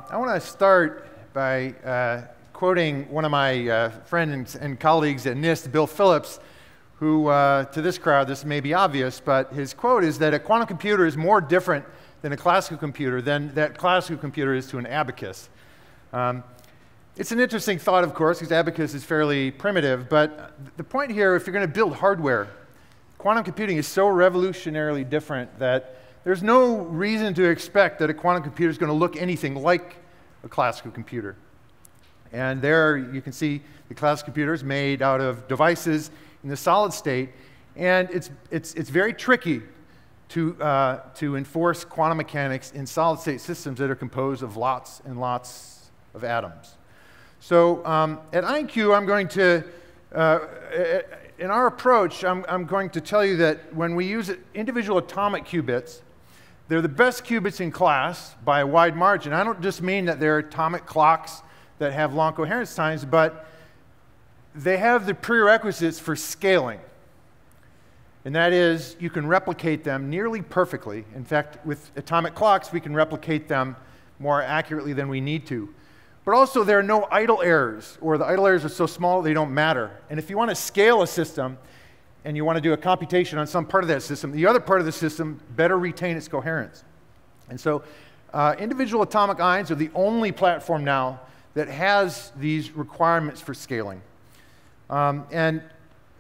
I want to start by quoting one of my friends and colleagues at NIST, Bill Phillips, who, to this crowd, this may be obvious, but his quote is that a quantum computer is more different than a classical computer than that classical computer is to an abacus. It's an interesting thought, of course, because abacus is fairly primitive, but the point here, if you're going to build hardware, quantum computing is so revolutionarily different that there's no reason to expect that a quantum computer is going to look anything like a classical computer. And there you can see the classical computer is made out of devices in the solid state, and it's very tricky to enforce quantum mechanics in solid state systems that are composed of lots and lots of atoms. So at IonQ, I'm going to in our approach, I'm going to tell you that when we use individual atomic qubits, they're the best qubits in class by a wide margin. I don't just mean that they're atomic clocks that have long coherence times, but they have the prerequisites for scaling. And that is, you can replicate them nearly perfectly. In fact, with atomic clocks, we can replicate them more accurately than we need to. But also, there are no idle errors, or the idle errors are so small they don't matter. And if you want to scale a system, and you want to do a computation on some part of that system, the other part of the system better retain its coherence. And so individual atomic ions are the only platform now that has these requirements for scaling. And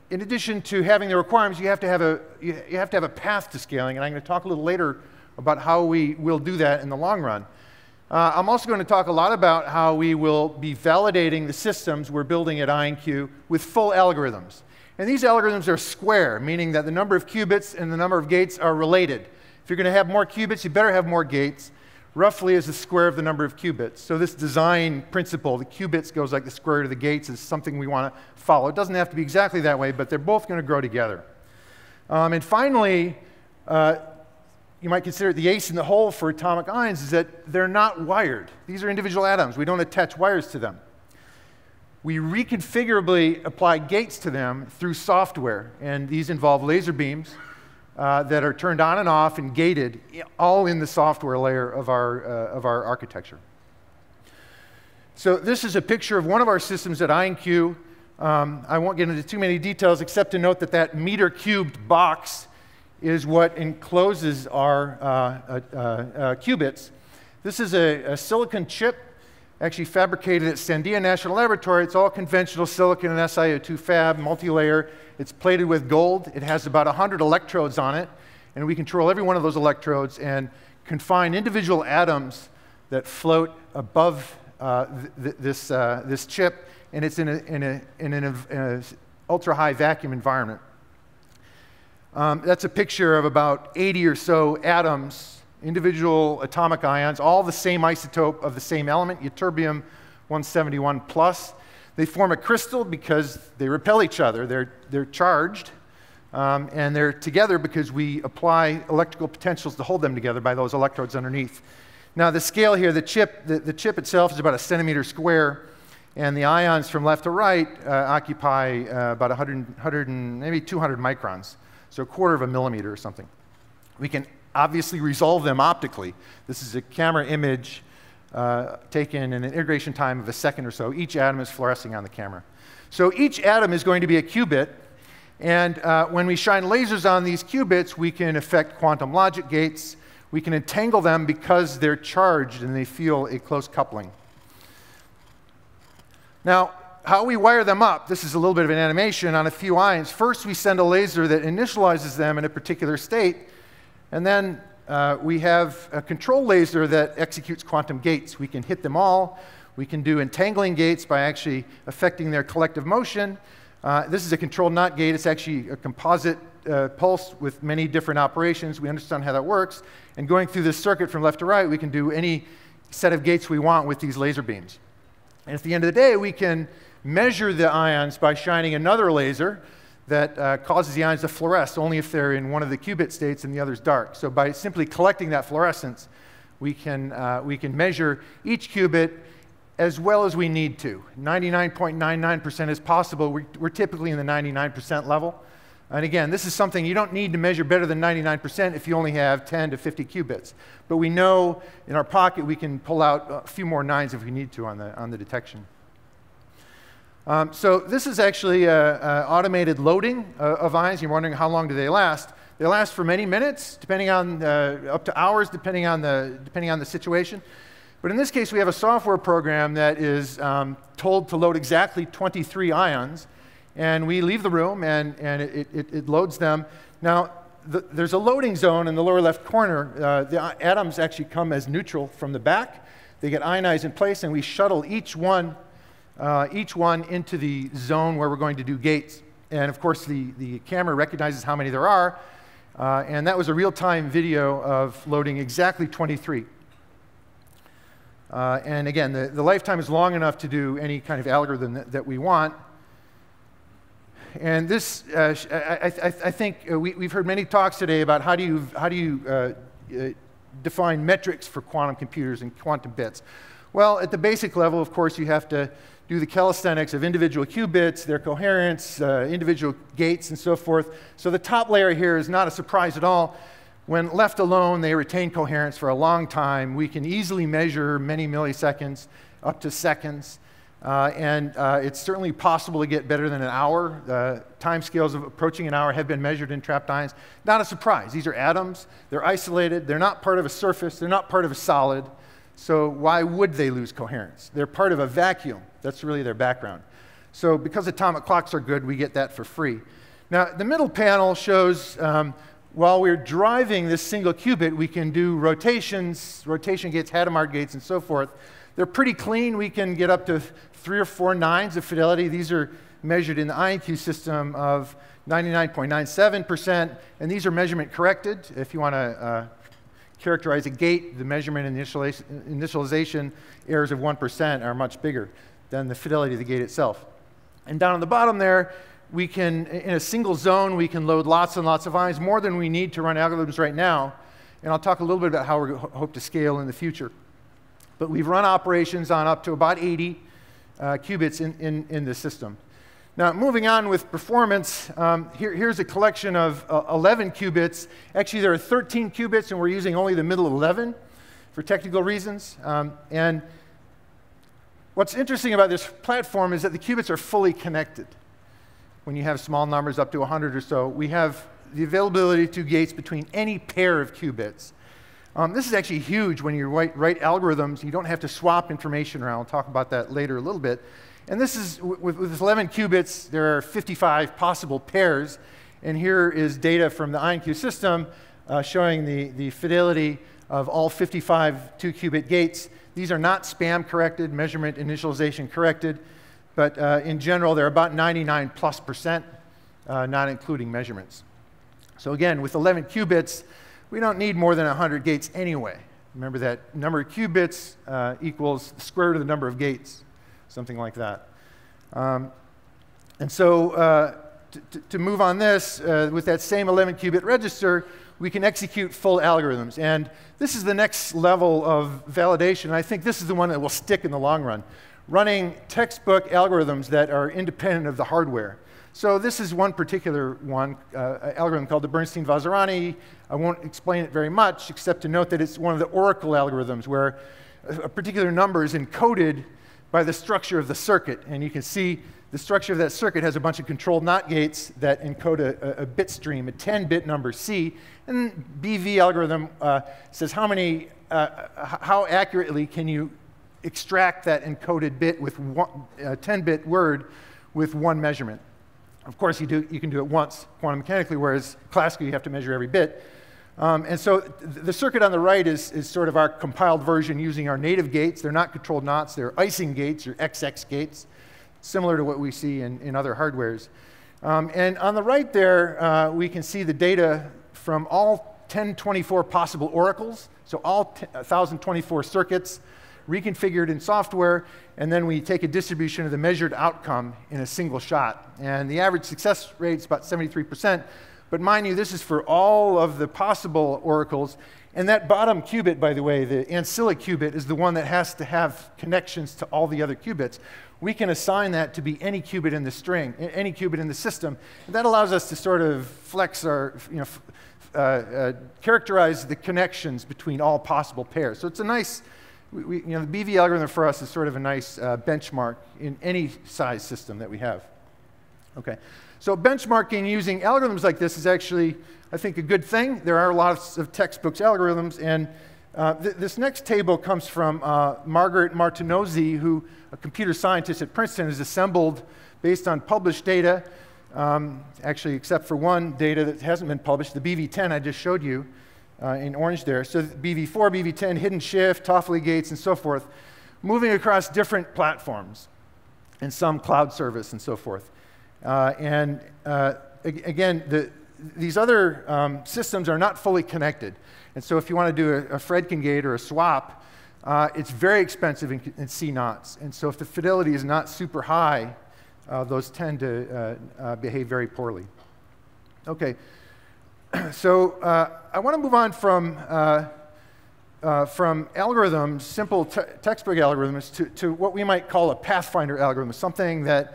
in addition to having the requirements, you have to have a path to scaling, and I'm going to talk a little later about how we will do that in the long run. I'm also going to talk a lot about how we will be validating the systems we're building at IonQ with full algorithms. And these algorithms are square, meaning that the number of qubits and the number of gates are related. If you're going to have more qubits, you better have more gates, roughly as the square of the number of qubits. So this design principle, the qubits goes like the square root of the gates, is something we want to follow. It doesn't have to be exactly that way, but they're both going to grow together. And finally, you might consider the ace in the hole for atomic ions is that they're not wired. These are individual atoms. We don't attach wires to them. We reconfigurably apply gates to them through software, and these involve laser beams that are turned on and off and gated, all in the software layer of our architecture. So this is a picture of one of our systems at IonQ. I won't get into too many details except to note that that meter-cubed box is what encloses our qubits. This is a silicon chip actually fabricated at Sandia National Laboratory. It's all conventional silicon and SiO2 fab, multi-layer. It's plated with gold. It has about 100 electrodes on it, and we control every one of those electrodes and confine individual atoms that float above this chip, and it's in an ultra-high vacuum environment. That's a picture of about 80 or so atoms, individual atomic ions, all the same isotope of the same element, ytterbium-171 plus. They form a crystal because they repel each other. They're charged, and they're together because we apply electrical potentials to hold them together by those electrodes underneath. Now, the scale here, the chip itself is about a centimeter square, and the ions from left to right occupy about 100 maybe 200 microns, so a quarter of a millimeter or something. We can obviously resolve them optically. This is a camera image taken in an integration time of a second or so. Each atom is fluorescing on the camera. So each atom is going to be a qubit, and when we shine lasers on these qubits, we can affect quantum logic gates. We can entangle them because they're charged and they feel a close coupling. Now, how we wire them up, this is a little bit of an animation on a few ions. First, we send a laser that initializes them in a particular state, and then we have a control laser that executes quantum gates. We can hit them all. We can do entangling gates by actually affecting their collective motion. This is a controlled NOT gate. It's actually a composite pulse with many different operations. We understand how that works. And going through this circuit from left to right, we can do any set of gates we want with these laser beams. And at the end of the day, we can measure the ions by shining another laser that causes the ions to fluoresce only if they're in one of the qubit states and the other's dark. So by simply collecting that fluorescence, we can measure each qubit as well as we need to. 99.99% is possible. We're typically in the 99% level. And again, this is something you don't need to measure better than 99% if you only have 10 to 50 qubits. But we know in our pocket we can pull out a few more 9s if we need to on the detection. So this is actually automated loading of ions. You're wondering how long do they last? They last for many minutes, depending on up to hours, depending on the situation. But in this case, we have a software program that is told to load exactly 23 ions. And we leave the room, and it loads them. Now, there's a loading zone in the lower left corner. The atoms actually come as neutral from the back. They get ionized in place, and we shuttle each one into the zone where we're going to do gates. And of course, the camera recognizes how many there are. And that was a real-time video of loading exactly 23. And again, the lifetime is long enough to do any kind of algorithm that we want. And this, I think we've heard many talks today about how do you define metrics for quantum computers and quantum bits. Well, at the basic level, of course, you have to do the calisthenics of individual qubits, their coherence, individual gates, and so forth. So the top layer here is not a surprise at all. When left alone, they retain coherence for a long time. We can easily measure many milliseconds, up to seconds. And it's certainly possible to get better than an hour. Time scales of approaching an hour have been measured in trapped ions. Not a surprise. These are atoms. They're isolated. They're not part of a surface. They're not part of a solid. So why would they lose coherence? They're part of a vacuum. That's really their background. So because atomic clocks are good, we get that for free. Now, the middle panel shows while we're driving this single qubit, we can do rotations, rotation gates, Hadamard gates, and so forth. They're pretty clean. We can get up to 3 or 4 9s of fidelity. These are measured in the IonQ system of 99.97%, and these are measurement corrected. If you want to characterize a gate, the measurement and initialization errors of 1% are much bigger than the fidelity of the gate itself. And down on the bottom there, we can, in a single zone, we can load lots and lots of ions, more than we need to run algorithms right now. And I'll talk a little bit about how we hope to scale in the future. But we've run operations on up to about 80 qubits in the system. Now, moving on with performance, here's a collection of 11 qubits. Actually, there are 13 qubits, and we're using only the middle 11 for technical reasons. And what's interesting about this platform is that the qubits are fully connected. When you have small numbers up to 100 or so, we have the availability to gates between any pair of qubits. This is actually huge when you write algorithms. You don't have to swap information around. I'll talk about that later a little bit. And this is, with 11 qubits, there are 55 possible pairs. And here is data from the IonQ system showing the fidelity of all 55 2-qubit gates. These are not spam corrected, measurement initialization corrected. But in general, they're about 99+%, not including measurements. So again, with 11 qubits, we don't need more than 100 gates anyway. Remember that number of qubits equals the square root of the number of gates, something like that. And so to move on this, with that same 11 qubit register, we can execute full algorithms. And this is the next level of validation. I think this is the one that will stick in the long run. Running textbook algorithms that are independent of the hardware. So this is one particular one, algorithm called the Bernstein-Vazirani. I won't explain it very much, except to note that it's one of the oracle algorithms where a particular number is encoded by the structure of the circuit. And you can see the structure of that circuit has a bunch of controlled NOT gates that encode a bit stream, a 10-bit number C. And BV algorithm says how accurately can you extract that encoded bit with a 10-bit word with one measurement. Of course, you can do it once quantum mechanically, whereas classically you have to measure every bit. And so the circuit on the right is sort of our compiled version using our native gates. They're not controlled NOTs. They're icing gates or XX gates, similar to what we see in other hardwares. And on the right there, we can see the data from all 1024 possible oracles, so all 1,024 circuits reconfigured in software, and then we take a distribution of the measured outcome in a single shot. And the average success rate is about 73%. But mind you, this is for all of the possible oracles. And that bottom qubit, by the way, the ancilla qubit, is the one that has to have connections to all the other qubits. We can assign that to be any qubit in the string, any qubit in the system. And that allows us to sort of flex our, characterize the connections between all possible pairs. So it's a nice, the BV algorithm for us is sort of a nice benchmark in any size system that we have. Okay, so benchmarking using algorithms like this is actually, I think, a good thing. There are lots of textbooks algorithms, and this next table comes from Margaret Martinozzi, who, a computer scientist at Princeton, has assembled based on published data, actually except for one data that hasn't been published, the BV10 I just showed you in orange there. So BV4, BV10, hidden shift, Toffoli gates, and so forth, moving across different platforms and some cloud service and so forth. Again, these other systems are not fully connected. And so if you want to do a Fredkin gate or a swap, it's very expensive in C naughts. And so if the fidelity is not super high, those tend to behave very poorly. Okay, so I want to move on from algorithms, simple textbook algorithms, to what we might call a Pathfinder algorithm, something that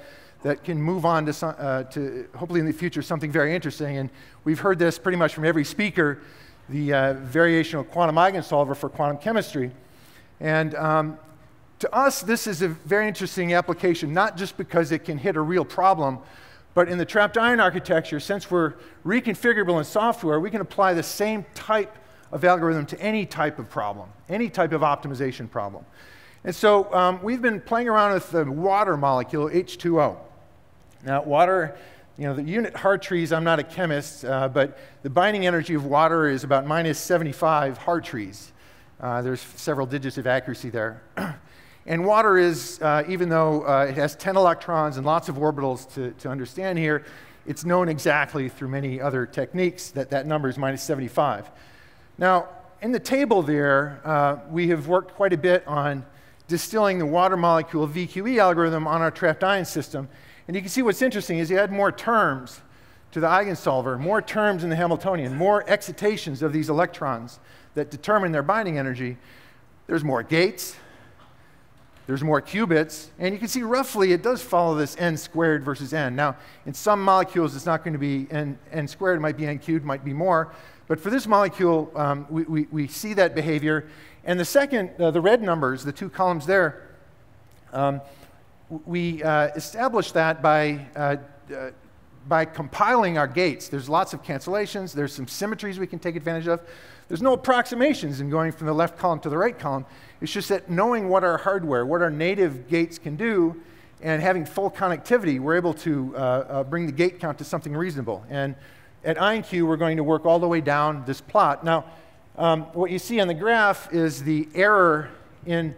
can move on to hopefully in the future something very interesting. And we've heard this pretty much from every speaker, the variational quantum eigensolver for quantum chemistry. And to us, this is a very interesting application, not just because it can hit a real problem, but in the trapped ion architecture, since we're reconfigurable in software, we can apply the same type of algorithm to any type of problem, any type of optimization problem. And so we've been playing around with the water molecule, H2O. Now, water, the unit Hartrees, I'm not a chemist, but the binding energy of water is about -75 Hartrees. There's several digits of accuracy there. And water is, even though it has 10 electrons and lots of orbitals to understand here, it's known exactly through many other techniques that that number is -75. Now, in the table there, we have worked quite a bit on distilling the water molecule VQE algorithm on our trapped ion system. And you can see what's interesting is you add more terms to the eigensolver, more terms in the Hamiltonian, more excitations of these electrons that determine their binding energy. There's more gates, there's more qubits, and you can see roughly it does follow this n squared versus n. Now, in some molecules, it's not going to be n squared, it might be n cubed, might be more. But for this molecule, we see that behavior. And the second, the red numbers, the two columns there, we established that by compiling our gates. There's lots of cancellations. There's some symmetries we can take advantage of. There's no approximations in going from the left column to the right column. It's just that knowing what our hardware, what our native gates can do, and having full connectivity, we're able to bring the gate count to something reasonable. And at IonQ, we're going to work all the way down this plot. Now, what you see on the graph is the error in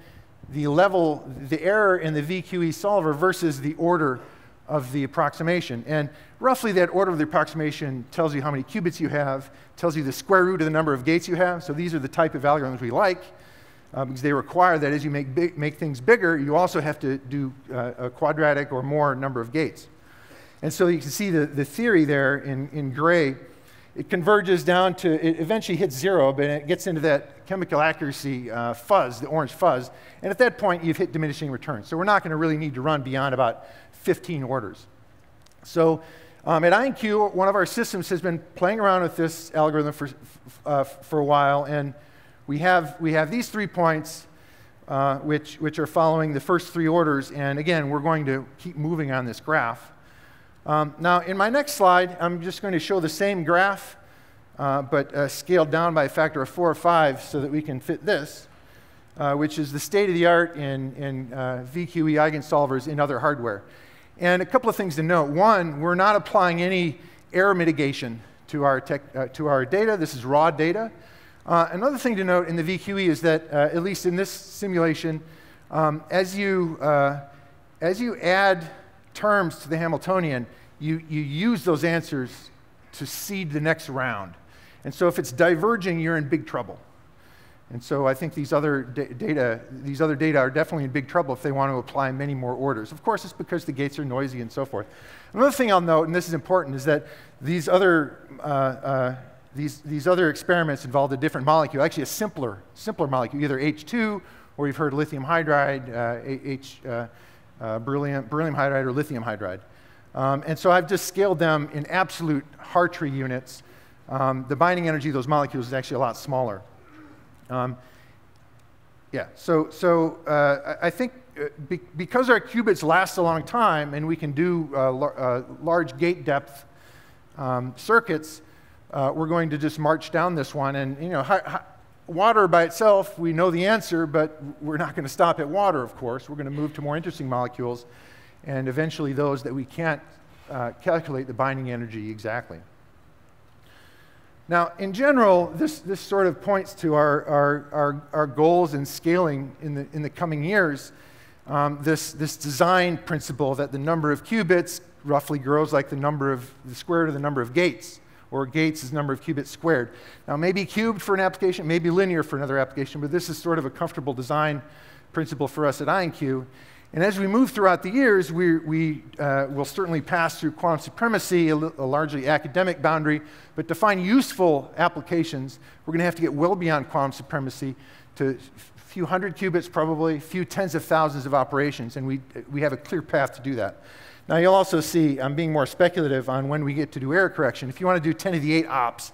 the level, the error in the VQE solver versus the order of the approximation. And roughly that order of the approximation tells you how many qubits you have, tells you the square root of the number of gates you have. So these are the type of algorithms we like, because they require that as you make things bigger, you also have to do a quadratic or more number of gates. And so you can see the theory there in gray. It converges down to, it eventually hits 0, but it gets into that chemical accuracy fuzz, the orange fuzz. And at that point, you've hit diminishing returns. So we're not going to really need to run beyond about 15 orders. So at IonQ, one of our systems has been playing around with this algorithm for a while. And we have these 3 points, which are following the first 3 orders. And again, we're going to keep moving on this graph. Now, in my next slide, I'm just going to show the same graph, but scaled down by a factor of 4 or 5 so that we can fit this, which is the state-of-the-art in VQE eigensolvers in other hardware. And a couple of things to note. One, we're not applying any error mitigation to our data. This is raw data. Another thing to note in the VQE is that, at least in this simulation, as you add terms to the Hamiltonian, you use those answers to seed the next round. And so if it's diverging, you're in big trouble. And so I think these other data are definitely in big trouble if they want to apply many more orders. Of course, it's because the gates are noisy and so forth. Another thing I'll note, and this is important, is that these other experiments involved a different molecule, actually a simpler molecule, either H2, or you've heard lithium hydride, beryllium hydride, or lithium hydride. And so I've just scaled them in absolute Hartree units. The binding energy of those molecules is actually a lot smaller. Yeah, so I think because our qubits last a long time and we can do large gate depth circuits, we're going to just march down this one. And you know, water by itself, we know the answer, but we're not going to stop at water, of course. We're going to move to more interesting molecules, and eventually those that we can't calculate the binding energy exactly. Now, in general, this sort of points to our goals in scaling in the coming years. This design principle that the number of qubits roughly grows like the square root of the number of gates, or gates is the number of qubits squared. Now, maybe cubed for an application, maybe linear for another application, but this is sort of a comfortable design principle for us at IonQ. And as we move throughout the years, we will certainly pass through quantum supremacy, a largely academic boundary, but to find useful applications, we're going to have to get well beyond quantum supremacy to a few hundred qubits, probably, a few tens of thousands of operations, and we have a clear path to do that. Now, you'll also see I'm being more speculative on when we get to do error correction. If you want to do 10 to the 8 ops,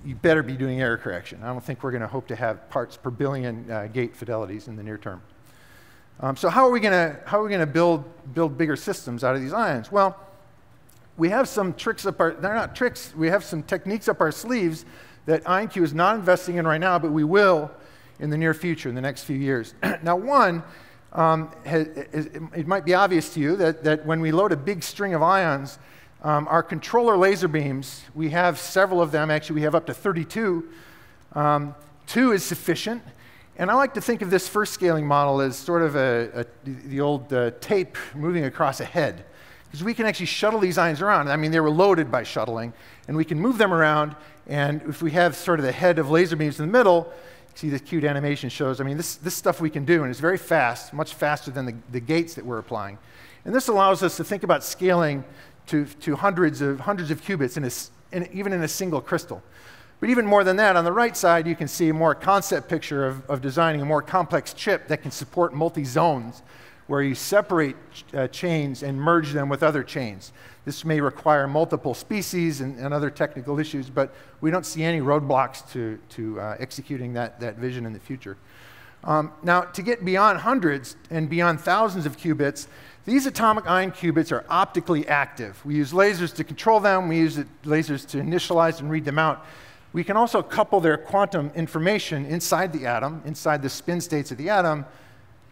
you better be doing error correction. I don't think we're going to hope to have parts per billion gate fidelities in the near term. So how are we going to build bigger systems out of these ions? Well, we have some tricks up our, they're not tricks, we have some techniques up our sleeves that IonQ is not investing in right now, but we will in the near future, in the next few years. Now, one, it might be obvious to you that when we load a big string of ions, our controller laser beams, we have several of them, actually we have up to 32. 2 is sufficient. And I like to think of this first scaling model as sort of the old tape moving across a head. Because we can actually shuttle these ions around. I mean, they were loaded by shuttling. And we can move them around. And if we have sort of the head of laser beams in the middle, see this cute animation shows, I mean, this stuff we can do. And it's very fast, much faster than the gates that we're applying. And this allows us to think about scaling to hundreds of qubits even in a single crystal. But even more than that, on the right side, you can see a more concept picture of designing a more complex chip that can support multi-zones, where you separate chains and merge them with other chains. This may require multiple species and other technical issues, but we don't see any roadblocks to executing that vision in the future. Now, to get beyond hundreds and beyond thousands of qubits, these atomic ion qubits are optically active. We use lasers to control them. We use lasers to initialize and read them out. We can also couple their quantum information inside the atom, inside the spin states of the atom,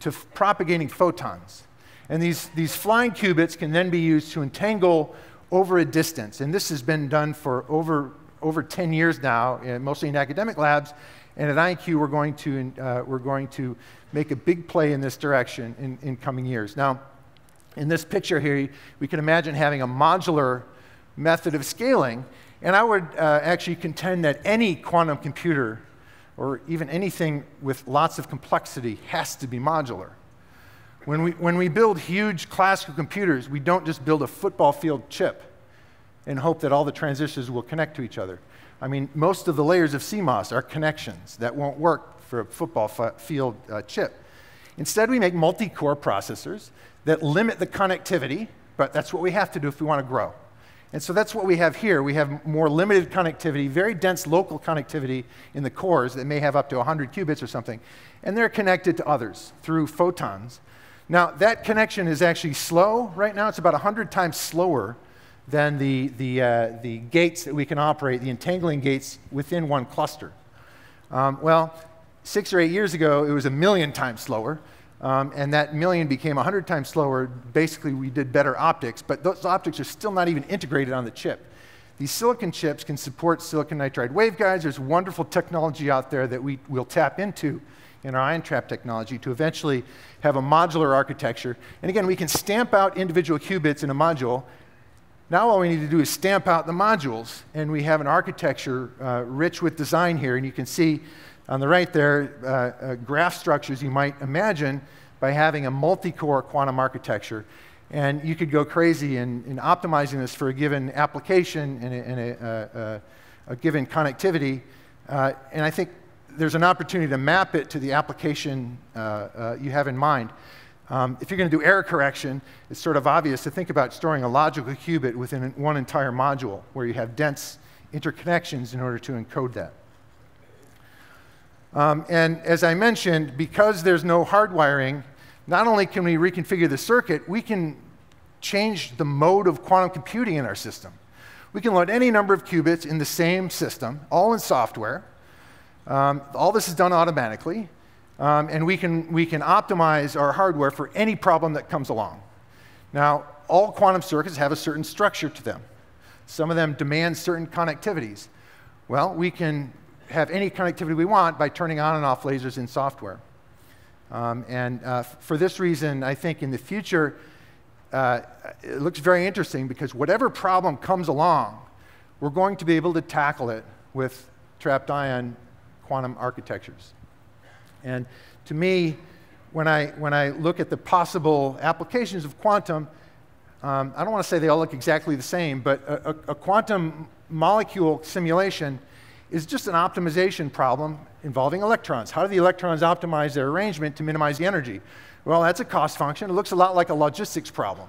to propagating photons. And these flying qubits can then be used to entangle over a distance. And this has been done for over 10 years now, mostly in academic labs. And at IonQ, we're going to make a big play in this direction in coming years. Now, in this picture here, we can imagine having a modular method of scaling. And I would actually contend that any quantum computer, or even anything with lots of complexity, has to be modular. When we build huge classical computers, we don't just build a football field chip and hope that all the transistors will connect to each other. I mean, most of the layers of CMOS are connections that won't work for a football field chip. Instead, we make multi-core processors that limit the connectivity, but that's what we have to do if we want to grow. And so that's what we have here. We have more limited connectivity, very dense local connectivity in the cores that may have up to 100 qubits or something. And they're connected to others through photons. Now, that connection is actually slow right now. It's about 100 times slower than the gates that we can operate, the entangling gates within one cluster. Well, 6 or 8 years ago, it was 1,000,000 times slower. And that 1,000,000 became 100 times slower. Basically, we did better optics, but those optics are still not even integrated on the chip. These silicon chips can support silicon nitride waveguides. There's wonderful technology out there that we will tap into in our ion trap technology to eventually have a modular architecture. And again, we can stamp out individual qubits in a module. Now all we need to do is stamp out the modules, and we have an architecture rich with design here. And you can see On the right there, graph structures you might imagine by having a multi-core quantum architecture. And you could go crazy in optimizing this for a given application and a given connectivity. And I think there's an opportunity to map it to the application you have in mind. If you're going to do error correction, it's sort of obvious to think about storing a logical qubit within one entire module, where you have dense interconnections in order to encode that. And as I mentioned, because there's no hardwiring, not only can we reconfigure the circuit, we can change the mode of quantum computing in our system. We can load any number of qubits in the same system, all in software. All this is done automatically. And we can optimize our hardware for any problem that comes along. Now, all quantum circuits have a certain structure to them. Some of them demand certain connectivities. Well, we can have any connectivity we want by turning on and off lasers in software. For this reason, I think in the future, it looks very interesting, because whatever problem comes along, we're going to be able to tackle it with trapped ion quantum architectures. And to me, when I look at the possible applications of quantum, I don't want to say they all look exactly the same, but a quantum molecule simulation is just an optimization problem involving electrons. How do the electrons optimize their arrangement to minimize the energy? Well, that's a cost function. It looks a lot like a logistics problem.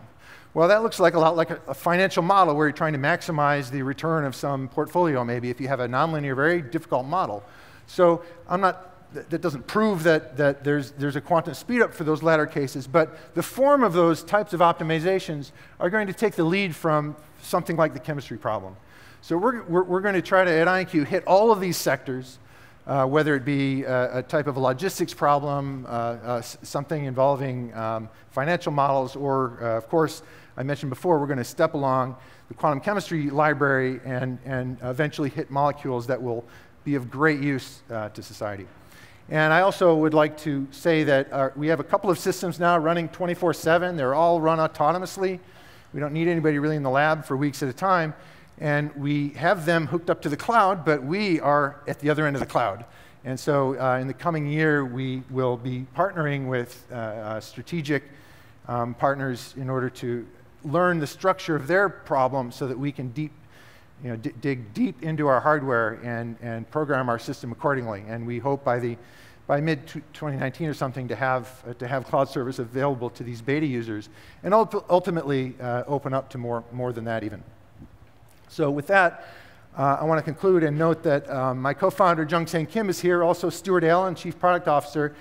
Well, that looks like a lot like a financial model where you're trying to maximize the return of some portfolio, maybe, if you have a nonlinear, very difficult model. So that doesn't prove that there's a quantum speedup for those latter cases, but the form of those types of optimizations are going to take the lead from something like the chemistry problem. So we're going to try to, at IonQ, hit all of these sectors, whether it be a type of a logistics problem, something involving financial models, or, of course, I mentioned before, we're going to step along the quantum chemistry library and eventually hit molecules that will be of great use to society. And I also would like to say that we have a couple of systems now running 24/7. They're all run autonomously. We don't need anybody really in the lab for weeks at a time. And we have them hooked up to the cloud, but we are at the other end of the cloud. And so in the coming year, we will be partnering with strategic partners in order to learn the structure of their problem so that we can dig deep into our hardware and program our system accordingly. And we hope by mid-2019 or something to have cloud service available to these beta users, and ultimately open up to more than that even. So with that, I want to conclude and note that my co-founder, Jungsang Kim, is here, also Stuart Allen, Chief Product Officer.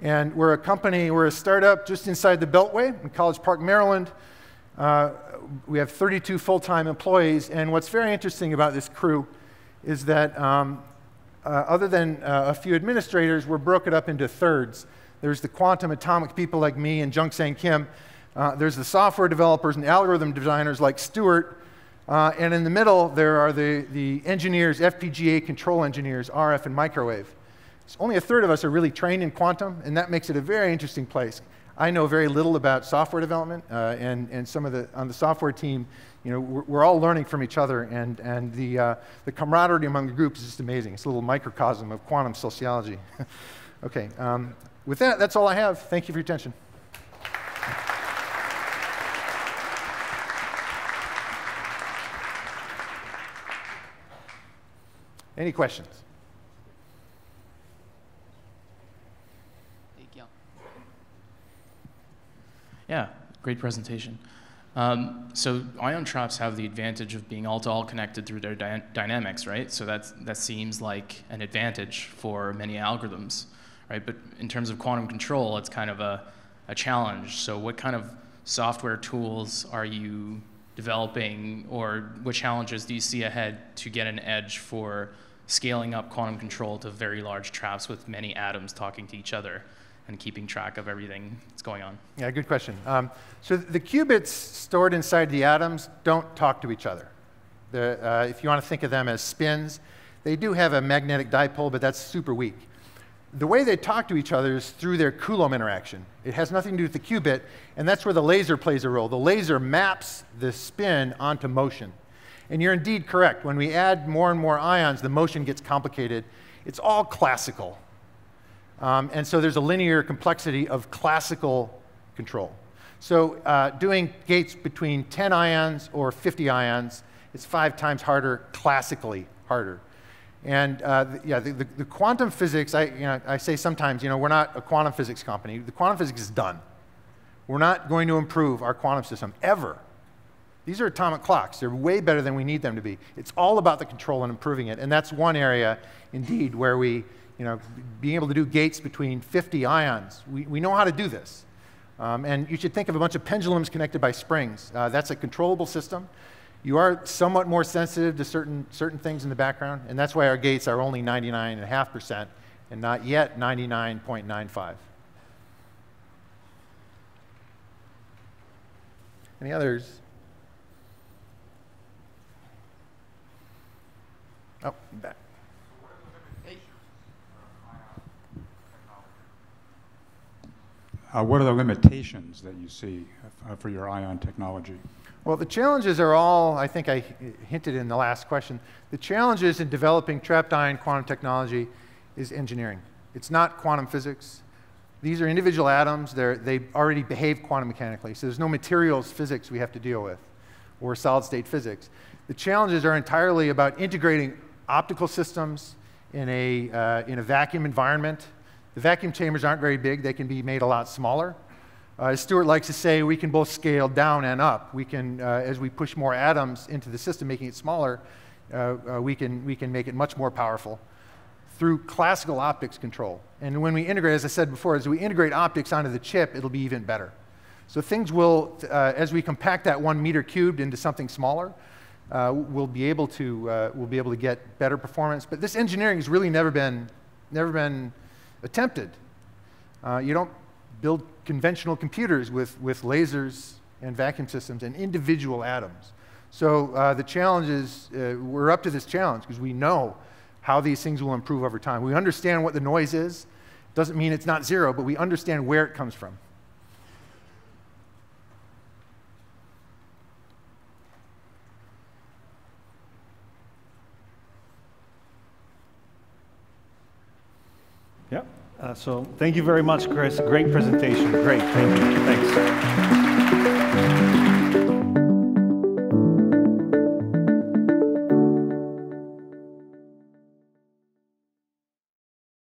And we're a startup just inside the Beltway in College Park, Maryland. We have 32 full-time employees. And what's very interesting about this crew is that other than a few administrators, we're broken up into thirds. There's the quantum atomic people like me and Jungsang Kim. There's the software developers and algorithm designers like Stuart. And in the middle, there are the engineers, FPGA control engineers, RF and microwave. So only a third of us are really trained in quantum, and that makes it a very interesting place. I know very little about software development, and some of on the software team, we're all learning from each other, and the camaraderie among the group is just amazing. It's a little microcosm of quantum sociology. Okay, with that, that's all I have. Thank you for your attention. Any questions? Yeah, great presentation. So ion traps have the advantage of being all-to-all connected through their dynamics, right? So that seems like an advantage for many algorithms, right? But in terms of quantum control, it's kind of a challenge. So what kind of software tools are you developing, or what challenges do you see ahead to get an edge for scaling up quantum control to very large traps with many atoms talking to each other and keeping track of everything that's going on? Yeah, good question. So the qubits stored inside the atoms don't talk to each other. If you want to think of them as spins, they do have a magnetic dipole, but that's super weak. The way they talk to each other is through their Coulomb interaction. It has nothing to do with the qubit, and that's where the laser plays a role. The laser maps the spin onto motion. And you're indeed correct. When we add more and more ions, the motion gets complicated. It's all classical. And so there's a linear complexity of classical control. So doing gates between 10 ions or 50 ions is 5 times harder, classically harder. And yeah, the quantum physics, I say sometimes, we're not a quantum physics company. The quantum physics is done. We're not going to improve our quantum system, ever. These are atomic clocks. They're way better than we need them to be. It's all about the control and improving it. And that's one area, indeed, where we, being able to do gates between 50 ions, we know how to do this. And you should think of a bunch of pendulums connected by springs. That's a controllable system. You are somewhat more sensitive to certain things in the background, and that's why our gates are only 99.5% and not yet 99.95. Any others? Oh, back. What are the limitations that you see for your ion technology? Well, the challenges are all, I think I hinted in the last question, the challenges in developing trapped ion quantum technology is engineering. It's not quantum physics. These are individual atoms. They already behave quantum mechanically, so there's no materials physics we have to deal with, or solid state physics. The challenges are entirely about integrating optical systems in a vacuum environment. The vacuum chambers aren't very big. They can be made a lot smaller. As Stuart likes to say, we can both scale down and up. We can, as we push more atoms into the system, making it smaller, we can make it much more powerful through classical optics control. And when we integrate, as I said before, as we integrate optics onto the chip, it'll be even better. So things will, as we compact that 1 meter cubed into something smaller, we'll be able to get better performance. But this engineering has really never been attempted. You don't build conventional computers with lasers and vacuum systems and individual atoms. So the challenge is, we're up to this challenge because we know how these things will improve over time. We understand what the noise is. Doesn't mean it's not zero, but we understand where it comes from. Yep. So thank you very much, Chris. Great presentation. Great. Thank you. Thanks.